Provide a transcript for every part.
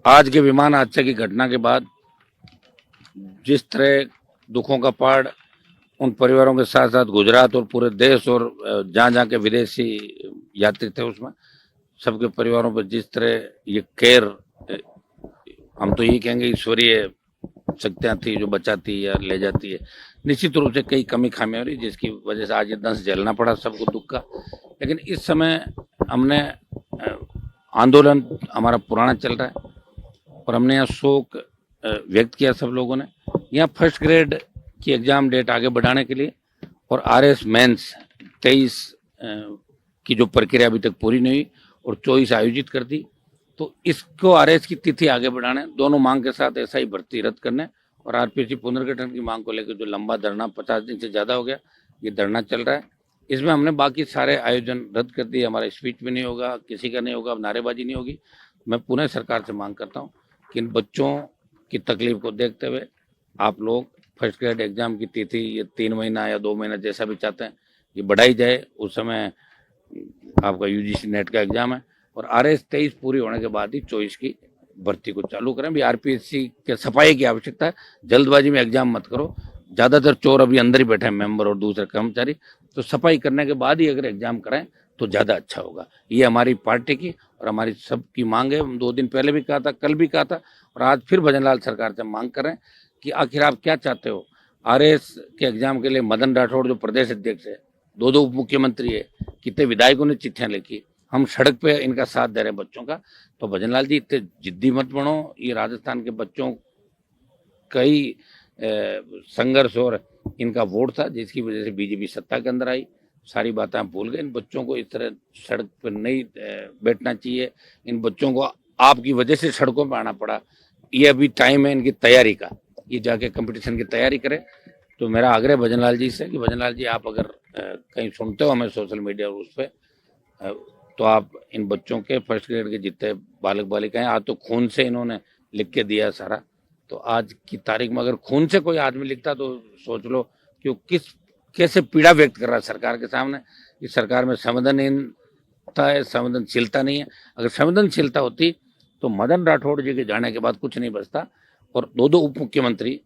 आज के विमान हादसे की घटना के बाद जिस तरह दुखों का पहाड़ उन परिवारों के साथ साथ गुजरात और पूरे देश और जहाँ जहाँ के विदेशी यात्री थे उसमें सबके परिवारों पर जिस तरह ये केयर, हम तो ये कहेंगे ईश्वरीय शक्तियाँ थी जो बचाती है या ले जाती है। निश्चित रूप से कई कमी खामियां हो रही जिसकी वजह से आज ये दंश झेलना पड़ा सबको दुख का। लेकिन इस समय हमने आंदोलन हमारा पुराना चल रहा है और हमने यहाँ शोक व्यक्त किया सब लोगों ने। यहाँ फर्स्ट ग्रेड की एग्जाम डेट आगे बढ़ाने के लिए और RS मेंस 23 की जो प्रक्रिया अभी तक पूरी नहीं हुई और 24 आयोजित कर दी, तो इसको RS की तिथि आगे बढ़ाने, दोनों मांग के साथ SI भर्ती रद्द करने और RPSC पुनर्गठन की मांग को लेकर जो लंबा धरना 50 दिन से ज़्यादा हो गया, ये धरना चल रहा है। इसमें हमने बाकी सारे आयोजन रद्द कर दिए। हमारा स्पीच भी नहीं होगा, किसी का नहीं होगा, नारेबाजी नहीं होगी। मैं पुनः सरकार से मांग करता हूँ कि इन बच्चों की तकलीफ को देखते हुए आप लोग फर्स्ट ग्रेड एग्जाम की तिथि ये 3 महीना या 2 महीना जैसा भी चाहते हैं ये बढ़ाई जाए। उस समय आपका UGC नेट का एग्जाम है और RS 23 पूरी होने के बाद ही 24 की भर्ती को चालू करें। भी RPSC के सफाई की आवश्यकता है, जल्दबाजी में एग्जाम मत करो। ज़्यादातर चोर अभी अंदर ही बैठे हैं, मेंबर और दूसरे कर्मचारी, तो सफाई करने के बाद ही अगर एग्जाम कराएं तो ज़्यादा अच्छा होगा। ये हमारी पार्टी की और हमारी सबकी मांग है। हम 2 दिन पहले भी कहा था, कल भी कहा था और आज फिर भजनलाल सरकार से मांग करें कि आखिर आप क्या चाहते हो। RS के एग्जाम के लिए मदन राठौड़ जो प्रदेश अध्यक्ष है, 2 उप मुख्यमंत्री है, कितने विधायकों ने चिट्ठियां लिखी, हम सड़क पे इनका साथ दे रहे हैं बच्चों का। तो भजनलाल जी इतने जिद्दी मत बनो। ये राजस्थान के बच्चों कई संघर्ष और इनका वोट था जिसकी वजह से BJP सत्ता के अंदर आई। सारी बातें आप भूल गए। इन बच्चों को इस तरह सड़क पर नहीं बैठना चाहिए। इन बच्चों को आपकी वजह से सड़कों पर आना पड़ा। ये अभी टाइम है इनकी तैयारी का, ये जाके कंपटीशन की तैयारी करें। तो मेरा आग्रह भजनलाल जी से कि भजनलाल जी आप अगर कहीं सुनते हो हमें सोशल मीडिया और उस पर, तो आप इन बच्चों के फर्स्ट ग्रेड के जितने बालक बालिकाएं, आज तो खून से इन्होंने लिख के दिया सारा, तो आज की तारीख में अगर खून से कोई आदमी लिखता तो सोच लो कि वो कैसे पीड़ा व्यक्त कर रहा है सरकार के सामने। इस सरकार में संवेदनहीनता है, संवेदनशीलता नहीं है। अगर संवेदनशीलता होती तो मदन राठौड़ जी के जाने के बाद कुछ नहीं बचता। और 2 उप मुख्यमंत्री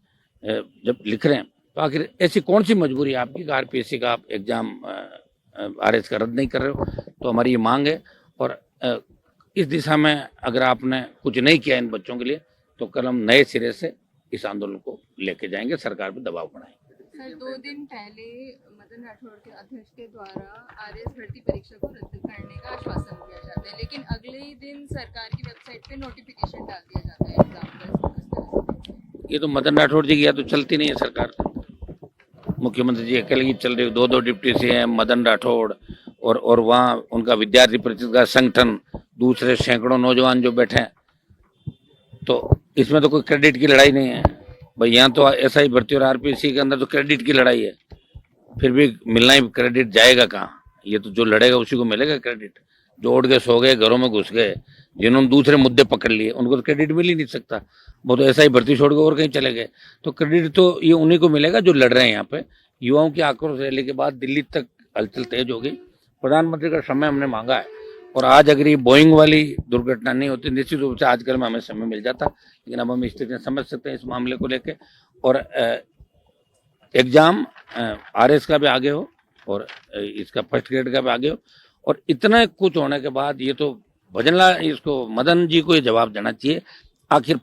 जब लिख रहे हैं तो आखिर ऐसी कौन सी मजबूरी है आपकी कि RPSC का आप एग्जाम RS का रद्द नहीं कर रहे हो। तो हमारी ये मांग है और इस दिशा में अगर आपने कुछ नहीं किया इन बच्चों के लिए तो कल हम नए सिरे से इस आंदोलन को लेके जाएंगे, सरकार पर दबाव बनाएंगे। सर 2 दिन पहले मदन राठौड़ के अध्यक्ष के द्वारा RS भर्ती परीक्षा को रद्द करने का आश्वासन दिया जाता है, लेकिन अगले ही दिन सरकार की वेबसाइट पे नोटिफिकेशन डाल दिया जाता है एग्जाम का। ये तो मदन राठौड़ जी की याद तो चलती नहीं है सरकार। मुख्यमंत्री जी अकेले की चल रही है, 2 डिप्टी CM मदन राठौड़ और वहाँ उनका विद्यार्थी परिषद का संगठन, दूसरे सैकड़ों नौजवान जो बैठे हैं। तो इसमें तो कोई क्रेडिट की लड़ाई नहीं है भाई। यहाँ तो SI भर्ती और RPSC के अंदर तो क्रेडिट की लड़ाई है। फिर भी मिलना ही क्रेडिट जाएगा कहाँ। ये तो जो लड़ेगा उसी को मिलेगा क्रेडिट। जो उठ के सो गए, घरों में घुस गए, जिन्होंने दूसरे मुद्दे पकड़ लिए उनको तो क्रेडिट मिल ही नहीं सकता। वो तो SI भर्ती छोड़ के और कहीं चले गए। तो क्रेडिट तो ये उन्हीं को मिलेगा जो लड़ रहे हैं। यहाँ पे युवाओं की आक्रोश रैली के बाद दिल्ली तक हलचल तेज हो गई। प्रधानमंत्री का समय हमने मांगा है और आज अगर ये बोइंग वाली दुर्घटना नहीं होती, निश्चित रूप से आजकल में हमें समय मिल जाता। लेकिन अब हम स्थितियाँ समझ सकते हैं इस मामले को लेके। और एग्जाम RS का भी आगे हो और इसका फर्स्ट ग्रेड का भी आगे हो। और इतना कुछ होने के बाद ये तो भजनलाल, इसको मदन जी को ये जवाब देना चाहिए आखिर